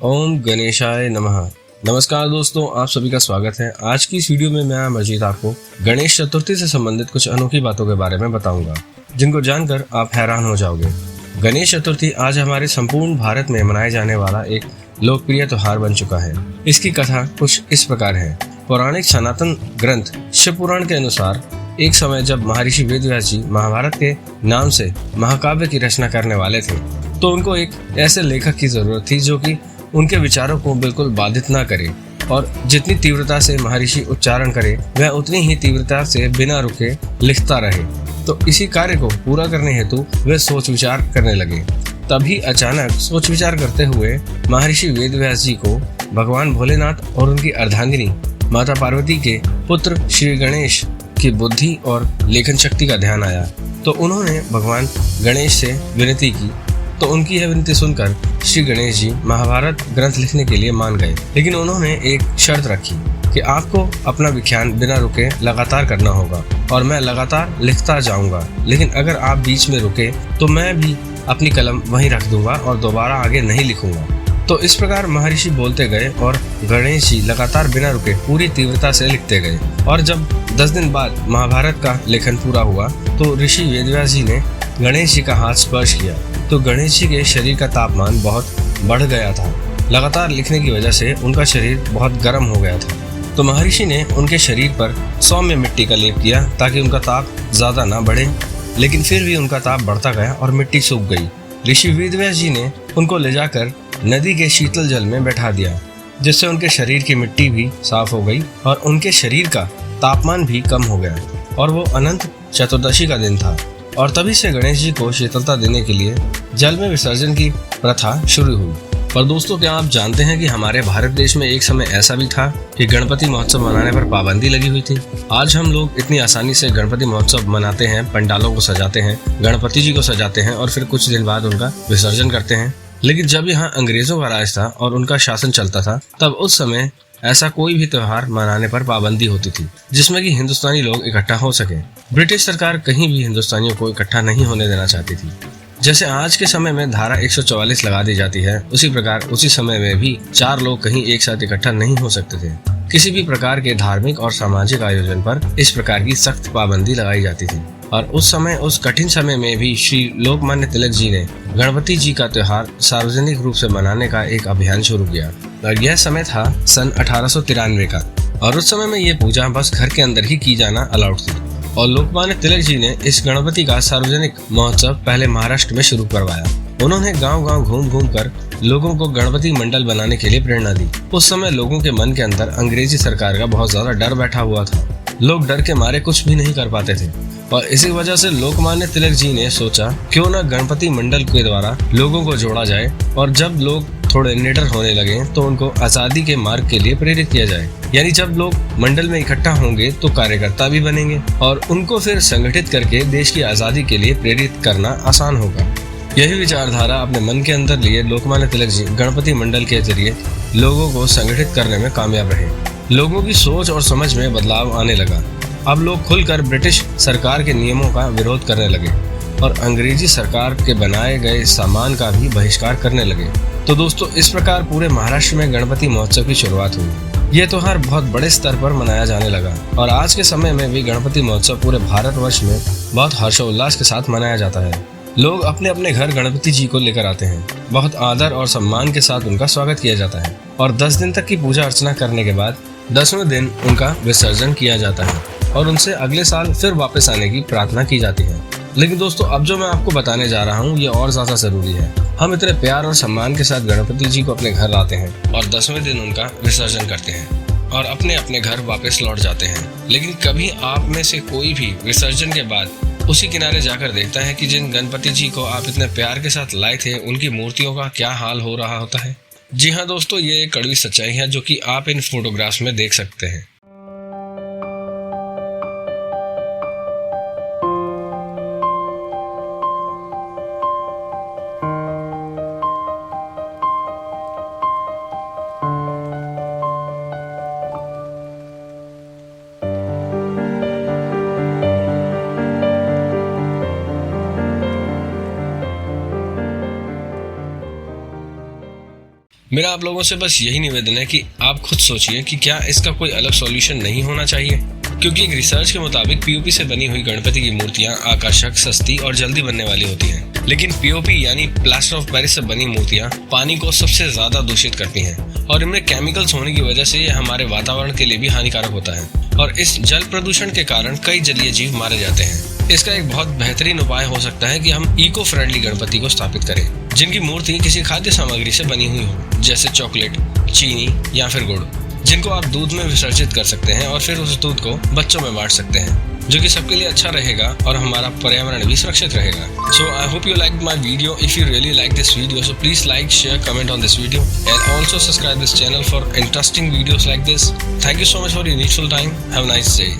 ओम गणेशाय नमः। नमस्कार दोस्तों, आप सभी का स्वागत है। आज की इस वीडियो में मैं अमरजीत आपको गणेश चतुर्थी से संबंधित कुछ अनोखी बातों के बारे में बताऊंगा, जिनको जानकर आप हैरान हो जाओगे। गणेश चतुर्थी आज हमारे संपूर्ण भारत में मनाए जाने वाला एक लोकप्रिय त्योहार बन चुका है। इसकी कथा कुछ इस प्रकार है। पौराणिक सनातन ग्रंथ शिव पुराण के अनुसार एक समय जब महर्षि वेदव्यास जी महाभारत के नाम से महाकाव्य की रचना करने वाले थे, तो उनको एक ऐसे लेखक की जरूरत थी जो कि उनके विचारों को बिल्कुल बाधित ना करे और जितनी तीव्रता से महर्षि उच्चारण करे वह उतनी ही तीव्रता से बिना रुके लिखता रहे। तो इसी कार्य को पूरा करने हेतु वे सोच विचार करने लगे। तभी अचानक सोच विचार करते हुए महर्षि वेदव्यास जी को भगवान भोलेनाथ और उनकी अर्धांगिनी माता पार्वती के पुत्र श्री गणेश की बुद्धि और लेखन शक्ति का ध्यान आया। तो उन्होंने भगवान गणेश से विनती की। तो उनकी यह विनती सुनकर श्री गणेश जी महाभारत ग्रंथ लिखने के लिए मान गए, लेकिन उन्होंने एक शर्त रखी कि आपको अपना व्याख्यान बिना रुके लगातार करना होगा और मैं लगातार लिखता जाऊंगा, लेकिन अगर आप बीच में रुके तो मैं भी अपनी कलम वहीं रख दूंगा और दोबारा आगे नहीं लिखूंगा। तो इस प्रकार महर्षि बोलते गए और गणेश जी लगातार बिना रुके पूरी तीव्रता से लिखते गए। और जब 10 दिन बाद महाभारत का लेखन पूरा हुआ तो ऋषि वेदव्यास जी ने गणेश जी का हाथ स्पर्श किया तो गणेश जी के शरीर का तापमान बहुत बढ़ गया था। लगातार लिखने की वजह से उनका शरीर बहुत गर्म हो गया था। तो महर्षि ने उनके शरीर पर सौम्य मिट्टी का लेप किया ताकि उनका ताप ज्यादा ना बढ़े, लेकिन फिर भी उनका ताप बढ़ता गया और मिट्टी सूख गई। ऋषि वेदव्यास जी ने उनको ले जाकर नदी के शीतल जल में बैठा दिया, जिससे उनके शरीर की मिट्टी भी साफ हो गई और उनके शरीर का तापमान भी कम हो गया। और वो अनंत चतुर्दशी का दिन था और तभी से गणेश जी को शीतलता देने के लिए जल में विसर्जन की प्रथा शुरू हुई। पर दोस्तों, क्या आप जानते हैं कि हमारे भारत देश में एक समय ऐसा भी था कि गणपति महोत्सव मनाने पर पाबंदी लगी हुई थी। आज हम लोग इतनी आसानी से गणपति महोत्सव मनाते हैं, पंडालों को सजाते हैं, गणपति जी को सजाते हैं और फिर कुछ दिन बाद उनका विसर्जन करते हैं। लेकिन जब यहाँ अंग्रेजों का राज था और उनका शासन चलता था, तब उस समय ऐसा कोई भी त्योहार मनाने पर पाबंदी होती थी जिसमें कि हिंदुस्तानी लोग इकट्ठा हो सके। ब्रिटिश सरकार कहीं भी हिंदुस्तानियों को इकट्ठा नहीं होने देना चाहती थी। जैसे आज के समय में धारा 144 लगा दी जाती है, उसी प्रकार उसी समय में भी 4 लोग कहीं एक साथ इकट्ठा नहीं हो सकते थे। किसी भी प्रकार के धार्मिक और सामाजिक आयोजन पर इस प्रकार की सख्त पाबंदी लगाई जाती थी। और उस समय, उस कठिन समय में भी श्री लोकमान्य तिलक जी ने गणपति जी का त्योहार सार्वजनिक रूप से मनाने का एक अभियान शुरू किया। और यह समय था सन 1893 का। और उस समय में ये पूजा बस घर के अंदर ही की जाना अलाउड थी। और लोकमान्य तिलक जी ने इस गणपति का सार्वजनिक महोत्सव पहले महाराष्ट्र में शुरू करवाया। उन्होंने गांव-गांव घूम कर लोगों को गणपति मंडल बनाने के लिए प्रेरणा दी। उस समय लोगों के मन के अंदर अंग्रेजी सरकार का बहुत ज्यादा डर बैठा हुआ था। लोग डर के मारे कुछ भी नहीं कर पाते थे और इसी वजह से लोकमान्य तिलक जी ने सोचा क्यों न गणपति मंडल के द्वारा लोगों को जोड़ा जाए और जब लोग थोड़े निडर होने लगे तो उनको आजादी के मार्ग के लिए प्रेरित किया जाए। यानी जब लोग मंडल में इकट्ठा होंगे तो कार्यकर्ता भी बनेंगे और उनको फिर संगठित करके देश की आजादी के लिए प्रेरित करना आसान होगा। यही विचारधारा अपने मन के अंदर लिए लोकमान्य तिलक जी गणपति मंडल के जरिए लोगों को संगठित करने में कामयाब रहे। लोगों की सोच और समझ में बदलाव आने लगा। अब लोग खुलकर ब्रिटिश सरकार के नियमों का विरोध करने लगे और अंग्रेजी सरकार के बनाए गए सामान का भी बहिष्कार करने लगे। तो दोस्तों, इस प्रकार पूरे महाराष्ट्र में गणपति महोत्सव की शुरुआत हुई। ये त्योहार बहुत बड़े स्तर पर मनाया जाने लगा और आज के समय में भी गणपति महोत्सव पूरे भारतवर्ष में बहुत हर्षोल्लास के साथ मनाया जाता है। लोग अपने अपने घर गणपति जी को लेकर आते हैं। बहुत आदर और सम्मान के साथ उनका स्वागत किया जाता है और 10 दिन तक की पूजा अर्चना करने के बाद 10वें दिन उनका विसर्जन किया जाता है और उनसे अगले साल फिर वापस आने की प्रार्थना की जाती है। लेकिन दोस्तों, अब जो मैं आपको बताने जा रहा हूँ ये और ज्यादा जरूरी है। हम इतने प्यार और सम्मान के साथ गणपति जी को अपने घर लाते हैं और 10वें दिन उनका विसर्जन करते हैं और अपने अपने घर वापस लौट जाते हैं। लेकिन कभी आप में से कोई भी विसर्जन के बाद उसी किनारे जाकर देखता है कि जिन गणपति जी को आप इतने प्यार के साथ लाए थे उनकी मूर्तियों का क्या हाल हो रहा होता है? जी हाँ दोस्तों, ये एक कड़वी सच्चाई है जो कि आप इन फोटोग्राफ्स में देख सकते हैं। मेरा आप लोगों से बस यही निवेदन है कि आप खुद सोचिए कि क्या इसका कोई अलग सॉल्यूशन नहीं होना चाहिए, क्योंकि एक रिसर्च के मुताबिक पीओपी से बनी हुई गणपति की मूर्तियां आकर्षक, सस्ती और जल्दी बनने वाली होती हैं। लेकिन पीओपी यानी प्लास्टर ऑफ पेरिस से बनी मूर्तियां पानी को सबसे ज्यादा दूषित करती हैं और इनमें केमिकल्स होने की वजह से ये हमारे वातावरण के लिए भी हानिकारक होता है और इस जल प्रदूषण के कारण कई जलीय जीव मारे जाते हैं। इसका एक बहुत बेहतरीन उपाय हो सकता है कि हम इको फ्रेंडली गणपति को स्थापित करें, जिनकी मूर्ति किसी खाद्य सामग्री से बनी हुई हो, जैसे चॉकलेट, चीनी या फिर गुड़, जिनको आप दूध में विसर्जित कर सकते हैं और फिर उस दूध को बच्चों में बांट सकते हैं, जो कि सबके लिए अच्छा रहेगा और हमारा पर्यावरण भी सुरक्षित रहेगा। So I hope you liked my video. If you really like this video, so please like, share, comment on this video and also subscribe this channel for interesting videos like this. Thank you so much for your needful time. Have a nice day.